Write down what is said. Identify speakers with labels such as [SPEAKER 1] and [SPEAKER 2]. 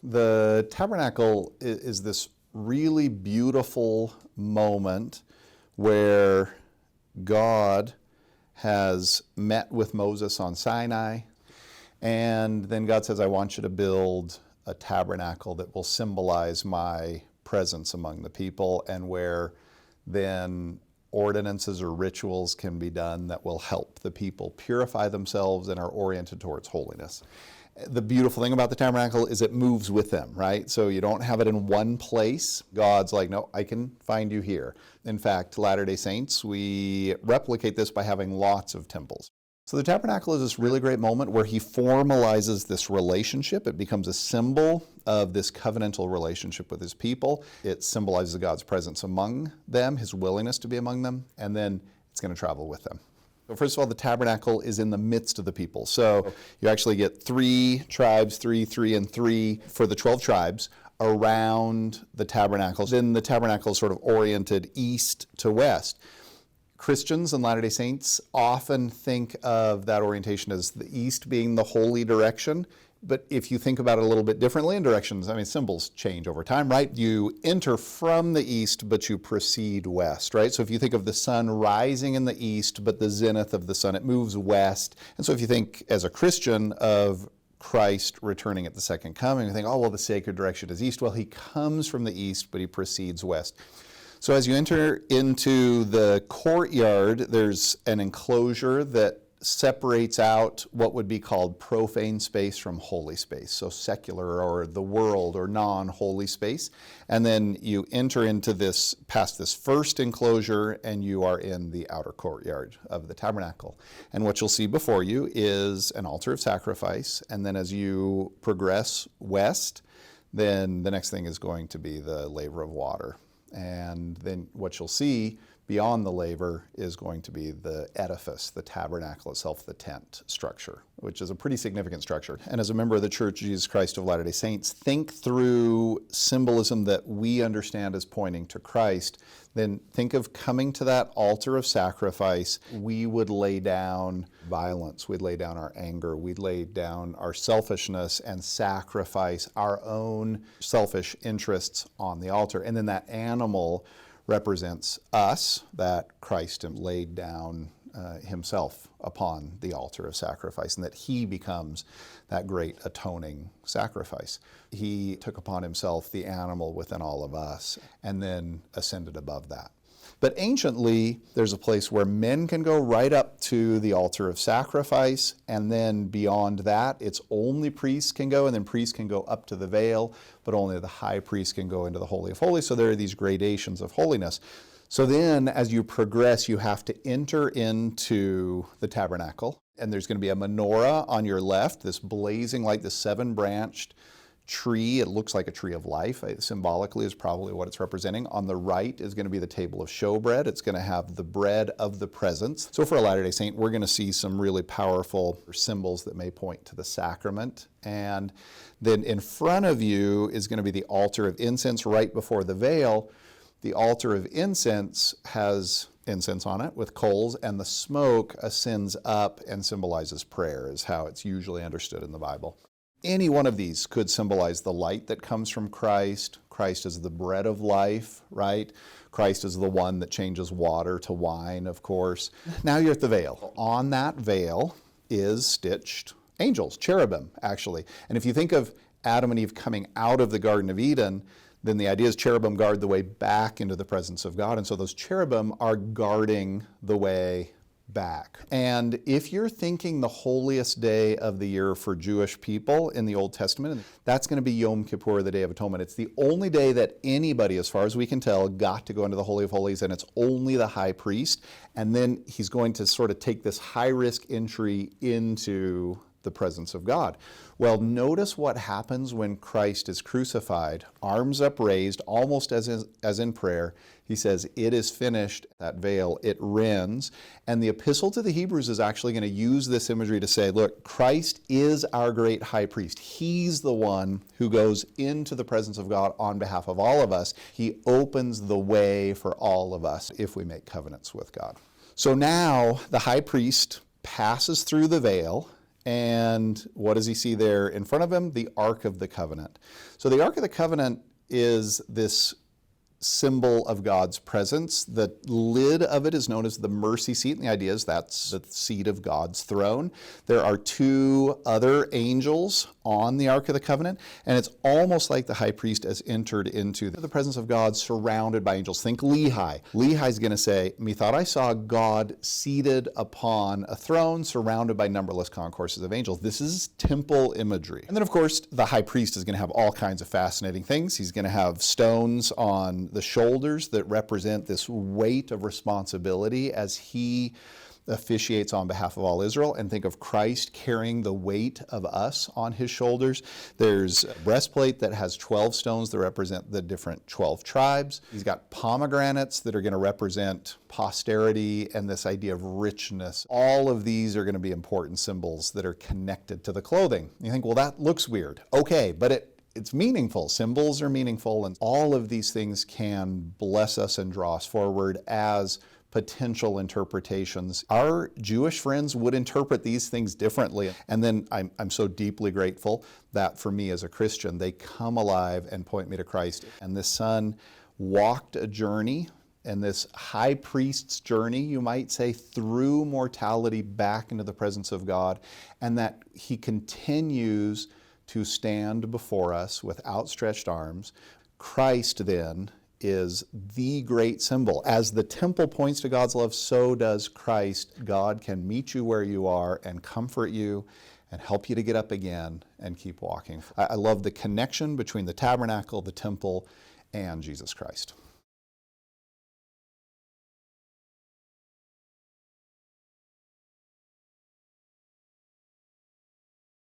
[SPEAKER 1] The tabernacle is this really beautiful moment where God has met with Moses on Sinai, and then God says, I want you to build a tabernacle that will symbolize my presence among the people, and where then ordinances or rituals can be done that will help the people purify themselves and are oriented towards holiness. The beautiful thing about the tabernacle is it moves with them, right? So you don't have it in one place. God's like, no, I can find you here. In fact, Latter-day Saints, we replicate this by having lots of temples. So the tabernacle is this really great moment where he formalizes this relationship. It becomes a symbol of this covenantal relationship with his people. It symbolizes God's presence among them, his willingness to be among them, and then it's going to travel with them. So first of all, the tabernacle is in the midst of the people. So you actually get 3 tribes, 3, 3, and 3 for the 12 tribes around the tabernacle. Then the tabernacle is sort of oriented east to west. Christians and Latter-day Saints often think of that orientation as the east being the holy direction. But if you think about it a little bit differently in directions, I mean, symbols change over time, right? You enter from the east, but you proceed west, right? So if you think of the sun rising in the east, but the zenith of the sun, it moves west. And so if you think as a Christian of Christ returning at the second coming, you think, oh, well, the sacred direction is east. Well, he comes from the east, but he proceeds west. So as you enter into the courtyard, there's an enclosure that separates out what would be called profane space from holy space, so secular or the world or non-holy space. And then you enter into this, past this first enclosure, and you are in the outer courtyard of the tabernacle. And what you'll see before you is an altar of sacrifice, and then as you progress west, then the next thing is going to be the laver of water. And then what you'll see beyond the laver is going to be the edifice, the tabernacle itself, the tent structure, which is a pretty significant structure. And as a member of the Church of Jesus Christ of Latter-day Saints, think through symbolism that we understand as pointing to Christ. Then think of coming to that altar of sacrifice. We would lay down violence, we'd lay down our anger, we'd lay down our selfishness and sacrifice our own selfish interests on the altar. And then that animal represents us, that Christ laid down himself upon the altar of sacrifice, and that he becomes that great atoning sacrifice. He took upon himself the animal within all of us, and then ascended above that. But anciently, there's a place where men can go right up to the altar of sacrifice, and then beyond that, it's only priests can go, and then priests can go up to the veil, but only the high priest can go into the Holy of Holies. So there are these gradations of holiness. So then, as you progress, you have to enter into the tabernacle, and there's going to be a menorah on your left, this blazing light, this 7-branched tree. It looks like a tree of life. Symbolically is probably what it's representing. On the right is going to be the table of showbread. It's going to have the bread of the presence. So for a Latter-day Saint, we're going to see some really powerful symbols that may point to the sacrament. And then in front of you is going to be the altar of incense right before the veil. The altar of incense has incense on it with coals, and the smoke ascends up and symbolizes prayer, is how it's usually understood in the Bible. Any one of these could symbolize the light that comes from Christ. Christ is the bread of life, right? Christ is the one that changes water to wine, of course. Now you're at the veil. On that veil is stitched angels, cherubim, actually. And if you think of Adam and Eve coming out of the Garden of Eden, then the idea is cherubim guard the way back into the presence of God. And so those cherubim are guarding the way back. And if you're thinking the holiest day of the year for Jewish people in the Old Testament, that's going to be Yom Kippur, the Day of Atonement. It's the only day that anybody, as far as we can tell, got to go into the Holy of Holies, and it's only the high priest. And then he's going to sort of take this high-risk entry into the presence of God. Well, notice what happens when Christ is crucified. Arms upraised, almost as in prayer. He says, it is finished. That veil, it rends. And the epistle to the Hebrews is actually going to use this imagery to say, look, Christ is our great high priest. He's the one who goes into the presence of God on behalf of all of us. He opens the way for all of us if we make covenants with God. So now the high priest passes through the veil, And what does he see there in front of him? The Ark of the Covenant. So the Ark of the Covenant is this symbol of God's presence. The lid of it is known as the mercy seat, and the idea is that's the seat of God's throne. There are two other angels on the Ark of the Covenant, and it's almost like the high priest has entered into the presence of God surrounded by angels. Think Lehi. Lehi's going to say, "Methought I saw God seated upon a throne surrounded by numberless concourses of angels." This is temple imagery. And then, of course, the high priest is going to have all kinds of fascinating things. He's going to have stones on the shoulders that represent this weight of responsibility as he officiates on behalf of all Israel. And think of Christ carrying the weight of us on his shoulders. There's a breastplate that has 12 stones that represent the different 12 tribes. He's got pomegranates that are going to represent posterity and this idea of richness. All of these are going to be important symbols that are connected to the clothing. You think, well, that looks weird. Okay, but it's meaningful. Symbols are meaningful, and all of these things can bless us and draw us forward as potential interpretations. Our Jewish friends would interpret these things differently. And then I'm so deeply grateful that for me as a Christian, they come alive and point me to Christ. And this son walked a journey, and this high priest's journey, you might say, through mortality back into the presence of God, and that he continues to stand before us with outstretched arms. Christ then is the great symbol. As the temple points to God's love, so does Christ. God can meet you where you are and comfort you and help you to get up again and keep walking. I love the connection between the tabernacle, the temple, and Jesus Christ.